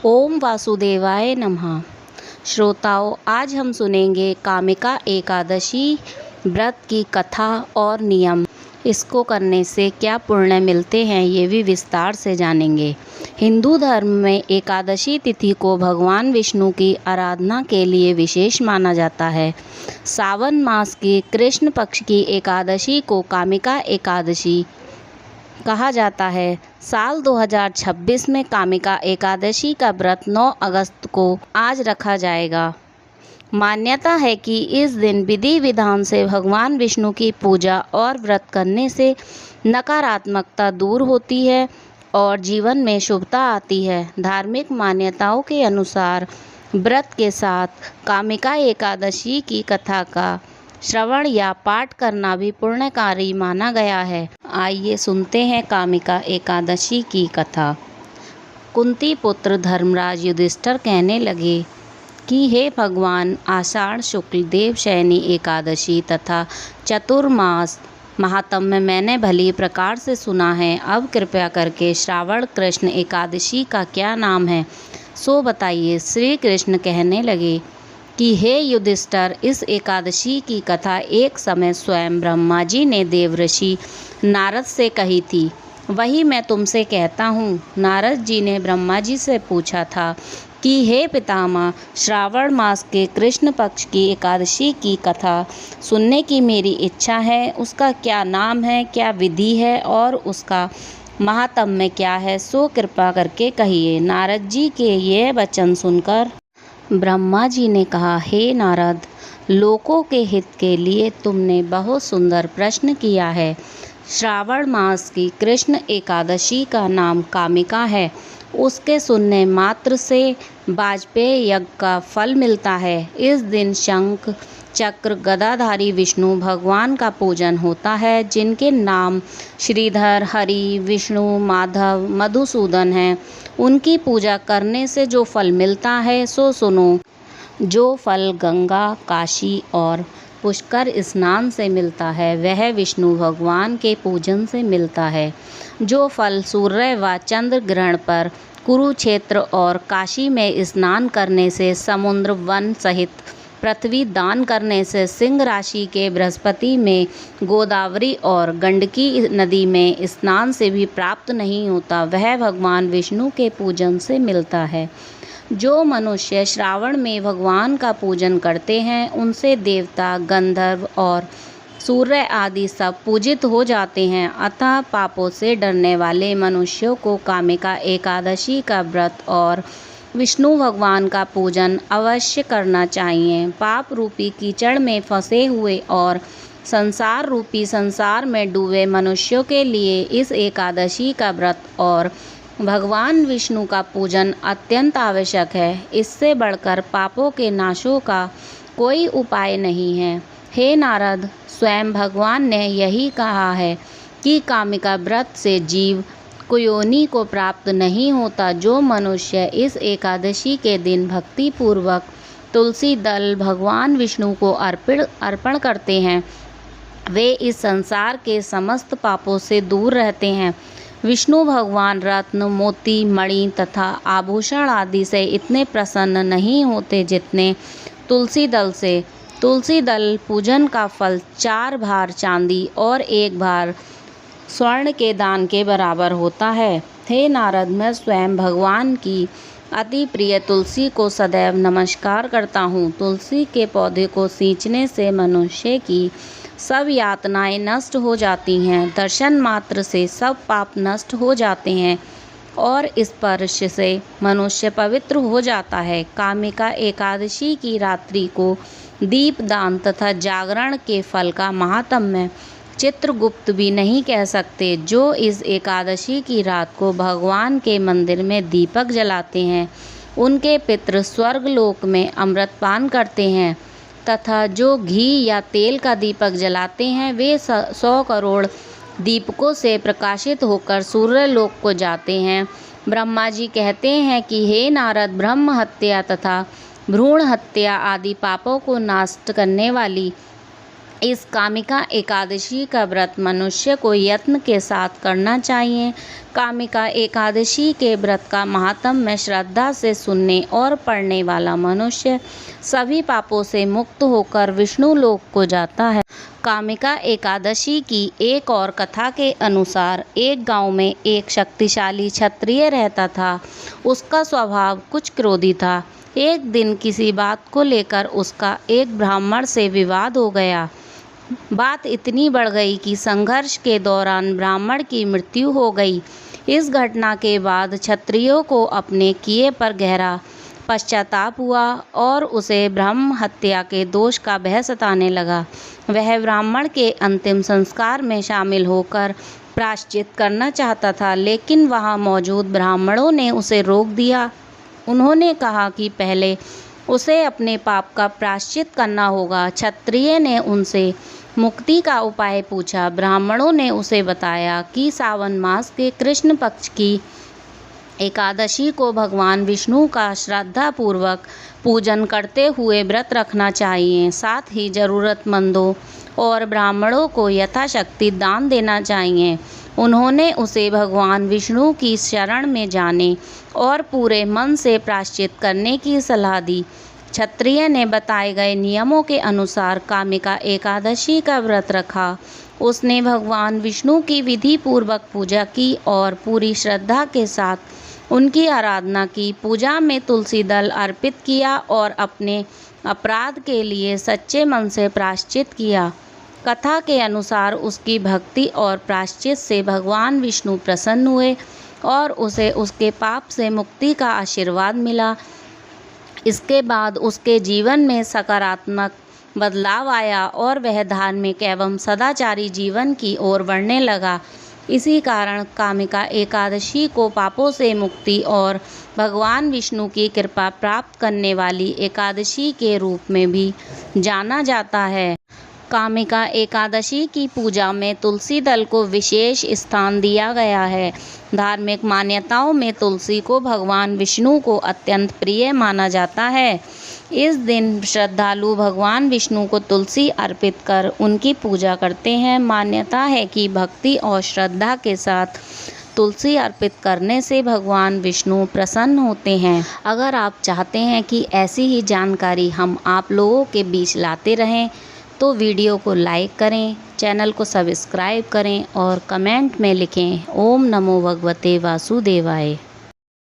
ओम वासुदेवाय नमः। श्रोताओं, आज हम सुनेंगे कामिका एकादशी व्रत की कथा और नियम। इसको करने से क्या पुण्य मिलते हैं, ये भी विस्तार से जानेंगे। हिंदू धर्म में एकादशी तिथि को भगवान विष्णु की आराधना के लिए विशेष माना जाता है। सावन मास की कृष्ण पक्ष की एकादशी को कामिका एकादशी कहा जाता है। साल 2026 में कामिका एकादशी का व्रत 9 अगस्त को आज रखा जाएगा। मान्यता है कि इस दिन विधि विधान से भगवान विष्णु की पूजा और व्रत करने से नकारात्मकता दूर होती है और जीवन में शुभता आती है। धार्मिक मान्यताओं के अनुसार व्रत के साथ कामिका एकादशी की कथा का श्रवण या पाठ करना भी पुण्यकारी माना गया है। आइए सुनते हैं कामिका एकादशी की कथा। कुंती पुत्र धर्मराज युधिष्ठिर कहने लगे कि हे भगवान, आषाढ़ शुक्ल देवशयनी एकादशी तथा चतुर्मास महात्म्य मैंने भली प्रकार से सुना है। अब कृपया करके श्रावण कृष्ण एकादशी का क्या नाम है, सो बताइए। श्री कृष्ण कहने लगे कि हे युधिष्ठिर, इस एकादशी की कथा एक समय स्वयं ब्रह्मा जी ने देवर्षि नारद से कही थी, वही मैं तुमसे कहता हूँ। नारद जी ने ब्रह्मा जी से पूछा था कि हे पितामह, श्रावण मास के कृष्ण पक्ष की एकादशी की कथा सुनने की मेरी इच्छा है। उसका क्या नाम है, क्या विधि है और उसका महात्म्य क्या है, सो कृपा करके कहिए। नारद जी के ये वचन सुनकर ब्रह्मा जी ने कहा, हे नारद, लोकों के हित के लिए तुमने बहुत सुंदर प्रश्न किया है। श्रावण मास की कृष्ण एकादशी का नाम कामिका है। उसके सुनने मात्र से वाजपेय यज्ञ का फल मिलता है। इस दिन शंख चक्र गदाधारी विष्णु भगवान का पूजन होता है, जिनके नाम श्रीधर, हरि, विष्णु, माधव, मधुसूदन हैं। उनकी पूजा करने से जो फल मिलता है सो सुनो। जो फल गंगा, काशी और पुष्कर स्नान से मिलता है, वह विष्णु भगवान के पूजन से मिलता है। जो फल सूर्य व चंद्र ग्रहण पर कुरुक्षेत्र और काशी में स्नान करने से, समुद्र वन सहित पृथ्वी दान करने से, सिंह राशि के बृहस्पति में, गोदावरी और गंडकी नदी में स्नान से भी प्राप्त नहीं होता, वह भगवान विष्णु के पूजन से मिलता है। जो मनुष्य श्रावण में भगवान का पूजन करते हैं, उनसे देवता, गंधर्व और सूर्य आदि सब पूजित हो जाते हैं। अतः पापों से डरने वाले मनुष्यों को कामिका एकादशी का व्रत और विष्णु भगवान का पूजन अवश्य करना चाहिए। पाप रूपी कीचड़ में फंसे हुए और संसार रूपी संसार में डूबे मनुष्यों के लिए इस एकादशी का व्रत और भगवान विष्णु का पूजन अत्यंत आवश्यक है। इससे बढ़कर पापों के नाशों का कोई उपाय नहीं है। हे नारद, स्वयं भगवान ने यही कहा है कि कामिका व्रत से जीव कुयोनि को प्राप्त नहीं होता। जो मनुष्य इस एकादशी के दिन भक्ति पूर्वक तुलसी दल भगवान विष्णु को अर्पण करते हैं, वे इस संसार के समस्त पापों से दूर रहते हैं। विष्णु भगवान रत्न, मोती, मणि तथा आभूषण आदि से इतने प्रसन्न नहीं होते जितने तुलसी दल से। तुलसी दल पूजन का फल 4 भार चांदी और 1 भार स्वर्ण के दान के बराबर होता है। हे नारद, मैं स्वयं भगवान की अति प्रिय तुलसी को सदैव नमस्कार करता हूँ। तुलसी के पौधे को सींचने से मनुष्य की सब यातनाएं नष्ट हो जाती हैं। दर्शन मात्र से सब पाप नष्ट हो जाते हैं और स्पर्श से मनुष्य पवित्र हो जाता है। कामिका एकादशी की रात्रि को दीपदान तथा जागरण के फल का महात्म्य चित्रगुप्त भी नहीं कह सकते। जो इस एकादशी की रात को भगवान के मंदिर में दीपक जलाते हैं, उनके पितृ स्वर्गलोक में अमृतपान करते हैं तथा जो घी या तेल का दीपक जलाते हैं, वे 100 करोड़ दीपकों से प्रकाशित होकर सूर्यलोक को जाते हैं। ब्रह्मा जी कहते हैं कि हे नारद, ब्रह्म हत्या तथा भ्रूण हत्या आदि पापों को नष्ट करने वाली इस कामिका एकादशी का व्रत मनुष्य को यत्न के साथ करना चाहिए। कामिका एकादशी के व्रत का महात्म्य श्रद्धा से सुनने और पढ़ने वाला मनुष्य सभी पापों से मुक्त होकर विष्णु लोक को जाता है। कामिका एकादशी की एक और कथा के अनुसार एक गांव में एक शक्तिशाली क्षत्रिय रहता था। उसका स्वभाव कुछ क्रोधी था। एक दिन किसी बात को लेकर उसका एक ब्राह्मण से विवाद हो गया। बात इतनी बढ़ गई कि संघर्ष के दौरान ब्राह्मण की मृत्यु हो गई। इस घटना के बाद क्षत्रियों को अपने किए पर गहरा पश्चाताप हुआ और उसे ब्रह्म हत्या के दोष का भय सताने लगा। वह ब्राह्मण के अंतिम संस्कार में शामिल होकर प्रायश्चित करना चाहता था, लेकिन वहां मौजूद ब्राह्मणों ने उसे रोक दिया। उन्होंने कहा कि पहले उसे अपने पाप का प्रायश्चित करना होगा। क्षत्रिय ने उनसे मुक्ति का उपाय पूछा। ब्राह्मणों ने उसे बताया कि सावन मास के कृष्ण पक्ष की एकादशी को भगवान विष्णु का श्रद्धापूर्वक पूजन करते हुए व्रत रखना चाहिए। साथ ही जरूरतमंदों और ब्राह्मणों को यथाशक्ति दान देना चाहिए। उन्होंने उसे भगवान विष्णु की शरण में जाने और पूरे मन से प्रायश्चित करने की सलाह दी। क्षत्रिय ने बताए गए नियमों के अनुसार कामिका एकादशी का व्रत रखा। उसने भगवान विष्णु की विधि पूर्वक पूजा की और पूरी श्रद्धा के साथ उनकी आराधना की। पूजा में तुलसी दल अर्पित किया और अपने अपराध के लिए सच्चे मन से प्रायश्चित किया। कथा के अनुसार उसकी भक्ति और प्रायश्चित से भगवान विष्णु प्रसन्न हुए और उसे उसके पाप से मुक्ति का आशीर्वाद मिला। इसके बाद उसके जीवन में सकारात्मक बदलाव आया और वह धार्मिक एवं सदाचारी जीवन की ओर बढ़ने लगा। इसी कारण कामिका एकादशी को पापों से मुक्ति और भगवान विष्णु की कृपा प्राप्त करने वाली एकादशी के रूप में भी जाना जाता है। कामिका एकादशी की पूजा में तुलसी दल को विशेष स्थान दिया गया है। धार्मिक मान्यताओं में तुलसी को भगवान विष्णु को अत्यंत प्रिय माना जाता है। इस दिन श्रद्धालु भगवान विष्णु को तुलसी अर्पित कर उनकी पूजा करते हैं। मान्यता है कि भक्ति और श्रद्धा के साथ तुलसी अर्पित करने से भगवान विष्णु प्रसन्न होते हैं। अगर आप चाहते हैं कि ऐसी ही जानकारी हम आप लोगों के बीच लाते रहें तो वीडियो को लाइक करें, चैनल को सब्सक्राइब करें और कमेंट में लिखें ओम नमो भगवते वासुदेवाय।